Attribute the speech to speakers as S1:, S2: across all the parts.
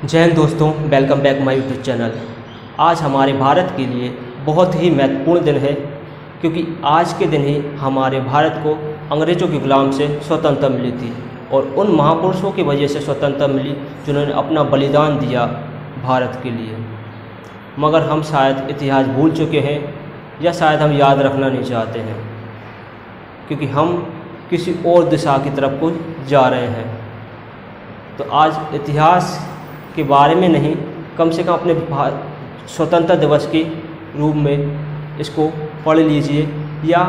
S1: जय हिंद दोस्तों, welcome back my YouTube channel. आज हमारे भारत के लिए बहुत ही महत्वपूर्ण दिन है, क्योंकि आज के दिन ही हमारे भारत को अंग्रेज़ों के गुलाम से स्वतंत्रता मिली थी और उन महापुरुषों की वजह से स्वतंत्रता मिली जिन्होंने अपना बलिदान दिया भारत के लिए। मगर हम शायद इतिहास भूल चुके हैं या शायद हम याद रखना नहीं चाहते हैं, क्योंकि हम किसी और दिशा की तरफ को जा रहे हैं। तो आज इतिहास के बारे में नहीं, कम से कम अपने स्वतंत्रता दिवस के रूप में इसको पढ़ लीजिए या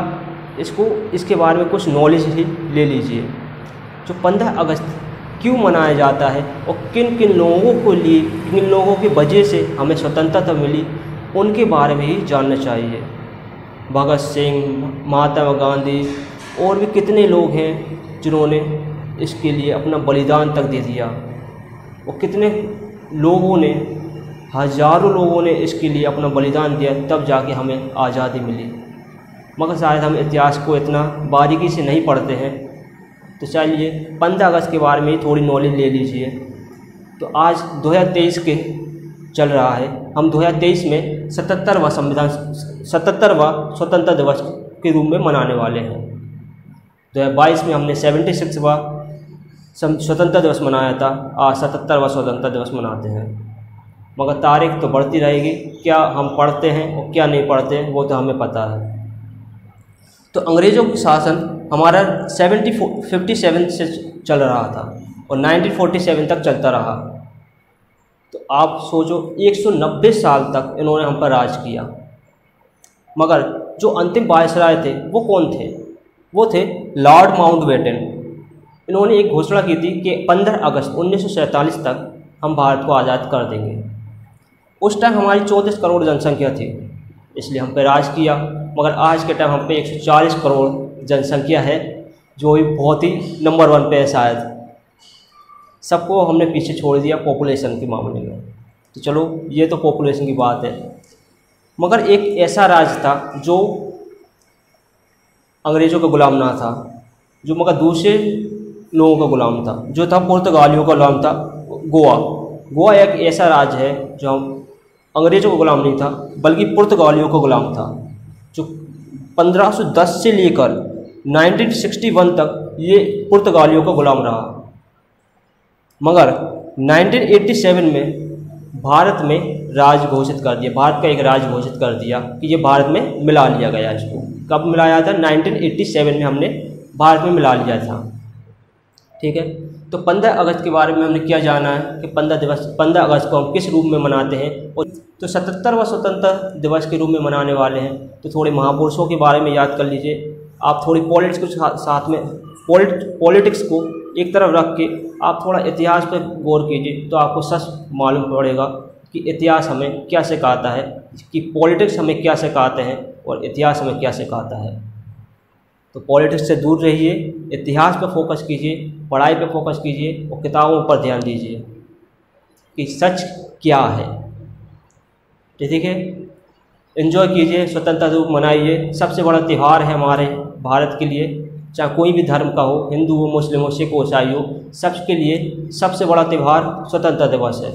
S1: इसके बारे में कुछ नॉलेज ही ले लीजिए। जो 15 अगस्त क्यों मनाया जाता है और किन किन लोगों को लिए, किन लोगों की वजह से हमें स्वतंत्रता मिली, उनके बारे में ही जानना चाहिए। भगत सिंह, महात्मा गांधी और भी कितने लोग हैं जिन्होंने इसके लिए अपना बलिदान तक दे दिया, और कितने लोगों ने, हज़ारों लोगों ने इसके लिए अपना बलिदान दिया, तब जाके हमें आज़ादी मिली। मगर शायद हम इतिहास को इतना बारीकी से नहीं पढ़ते हैं। तो चलिए 15 अगस्त के बारे में थोड़ी नॉलेज ले लीजिए। तो आज 2023 के चल रहा है, हम 2023 में 77वां स्वतंत्रता दिवस के रूप में मनाने वाले हैं। 2022 में हमने 76वां स्वतंत्रता दिवस मनाया था, आज 77वां स्वतंत्रता दिवस मनाते हैं। मगर तारीख तो बढ़ती रहेगी, क्या हम पढ़ते हैं और क्या नहीं पढ़ते हैं वो तो हमें पता है। तो अंग्रेज़ों का शासन हमारा 57 से चल रहा था और 1947 तक चलता रहा। तो आप सोचो 190 साल तक इन्होंने हम पर राज किया। मगर जो अंतिम वायसराय थे वो कौन थे? वो थे लॉर्ड माउंटबेटन। इन्होंने एक घोषणा की थी कि 15 अगस्त 1947 तक हम भारत को आज़ाद कर देंगे। उस टाइम हमारी 34 करोड़ जनसंख्या थी, इसलिए हम पे राज किया। मगर आज के टाइम हम पे 140 करोड़ जनसंख्या है, जो ही बहुत ही नंबर 1 पे है शायद। सबको हमने पीछे छोड़ दिया पॉपुलेशन के मामले में। तो चलो ये तो पॉपुलेशन की बात है। मगर एक ऐसा राज था जो अंग्रेज़ों का गुलाम ना था, जो मगर दूसरे लोगों का गुलाम था, जो था पुर्तगालियों का गुलाम था। गोवा एक ऐसा राज्य है जो अंग्रेज़ों का गुलाम नहीं था, बल्कि पुर्तगालियों का गुलाम था, जो 1510 से लेकर 1961 तक ये पुर्तगालियों का गुलाम रहा। मगर 1987 में भारत में राज घोषित कर दिया, भारत का एक राज्य घोषित कर दिया कि ये भारत में मिला लिया गया। इसको कब मिलाया था? 1987 में हमने भारत में मिला लिया था। ठीक है। तो 15 अगस्त के बारे में हमने क्या जाना है कि 15 अगस्त को हम किस रूप में मनाते हैं, और तो 77वां स्वतंत्रता दिवस के रूप में मनाने वाले हैं। तो थोड़े महापुरुषों के बारे में याद कर लीजिए। आप थोड़ी पॉलिटिक्स को साथ में पॉलिटिक्स को एक तरफ रख के आप थोड़ा इतिहास पर गौर कीजिए, तो आपको सच मालूम पड़ेगा कि इतिहास हमें क्या सिखाता है, कि पॉलिटिक्स हमें क्या सिखाते हैं और इतिहास हमें क्या सिखाता है। तो पॉलिटिक्स से दूर रहिए, इतिहास पर फोकस कीजिए, पढ़ाई पर फोकस कीजिए और किताबों पर ध्यान दीजिए कि सच क्या है। ठीक है। एंजॉय कीजिए, स्वतंत्रता दिवस मनाइए। सबसे बड़ा त्यौहार है हमारे भारत के लिए, चाहे कोई भी धर्म का हो, हिंदू हो, मुस्लिम हो, सिख हो, ईसाई हो, सबके लिए सबसे बड़ा त्यौहार स्वतंत्रता दिवस है।